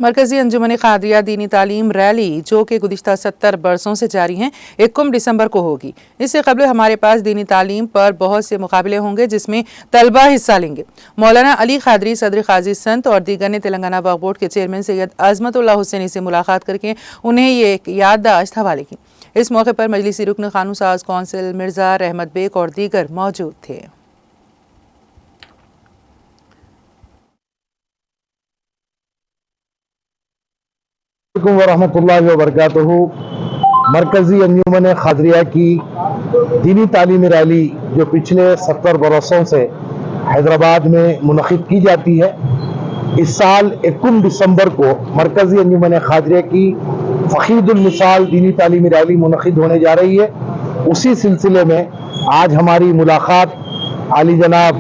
مرکزی انجمن قادریہ دینی تعلیم ریلی جو کہ گزشتہ 70 برسوں سے جاری ہیں 21 دسمبر کو ہوگی۔ اس سے قبل ہمارے پاس دینی تعلیم پر بہت سے مقابلے ہوں گے جس میں طلبہ حصہ لیں گے۔ مولانا علی قادری صدر قاضی سنت اور دیگر نے تلنگانہ وقف بورڈ کے چیئرمین سید عظمت اللہ حسینی سے ملاقات کر کے انہیں یہ ایک یادداشت حوالے کی۔ اس موقع پر مجلسی رکن قانون ساز کونسل مرزا رحمت بیگ اور دیگر موجود تھے۔ ورحمۃ اللہ وبرکاتہ۔ مرکزی انجمن قادریہ کی دینی تعلیمی ریلی جو پچھلے 70 برسوں سے حیدرآباد میں منعقد کی جاتی ہے، اس سال 21 دسمبر کو مرکزی انجمن قادریہ کی فخید المثال دینی تعلیمی ریلی منعقد ہونے جا رہی ہے۔ اسی سلسلے میں آج ہماری ملاقات عالی جناب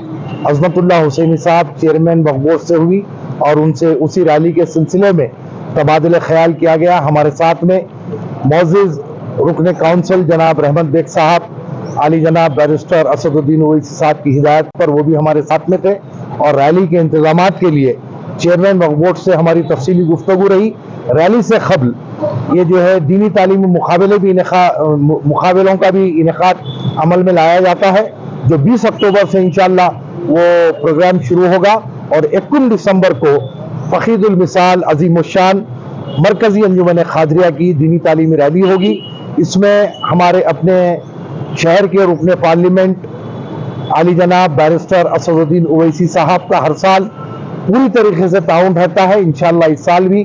عظمت اللہ حسینی صاحب چیئرمین وقف بورڈ سے ہوئی اور ان سے اسی ریلی کے سلسلے میں تبادلہ خیال کیا گیا۔ ہمارے ساتھ میں معزز رکن کونسل جناب رحمت بیگ صاحب عالی جناب بیرسٹر اسد الدین اویسی صاحب کی ہدایت پر وہ بھی ہمارے ساتھ میں تھے، اور ریلی کے انتظامات کے لیے چیئرمین وقف بورڈ سے ہماری تفصیلی گفتگو رہی۔ ریلی سے قبل یہ جو ہے دینی تعلیمی مقابلوں کا بھی انعقاد عمل میں لایا جاتا ہے، جو 20 اکتوبر سے انشاءاللہ وہ پروگرام شروع ہوگا، اور 21 دسمبر کو فخید المثال عظیم الشان مرکزی انجمن قادریہ کی دینی تعلیمی ریلی ہوگی۔ اس میں ہمارے اپنے شہر کے رکن پارلیمنٹ عالی جناب بیرسٹر اسد الدین اویسی صاحب کا ہر سال پوری طریقے سے تعاون رہتا ہے۔ انشاءاللہ اس سال بھی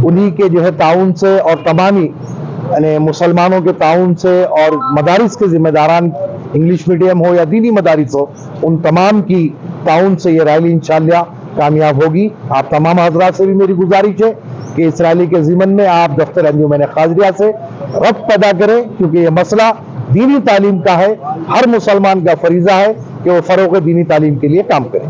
انہی کے جو ہے تعاون سے اور تمامی یعنی مسلمانوں کے تعاون سے اور مدارس کے ذمہ داران انگلش میڈیم ہو یا دینی مدارس ہو، ان تمام کی تعاون سے یہ ریلی انشاءاللہ کامیاب ہوگی۔ آپ تمام حضرات سے بھی میری گزارش ہے کہ اس ریلی کے ضمن میں آپ دفتر انجمن قادریہ سے ربط پیدا کریں، کیونکہ یہ مسئلہ دینی تعلیم کا ہے۔ ہر مسلمان کا فریضہ ہے کہ وہ فروغ دینی تعلیم کے لیے کام کرے۔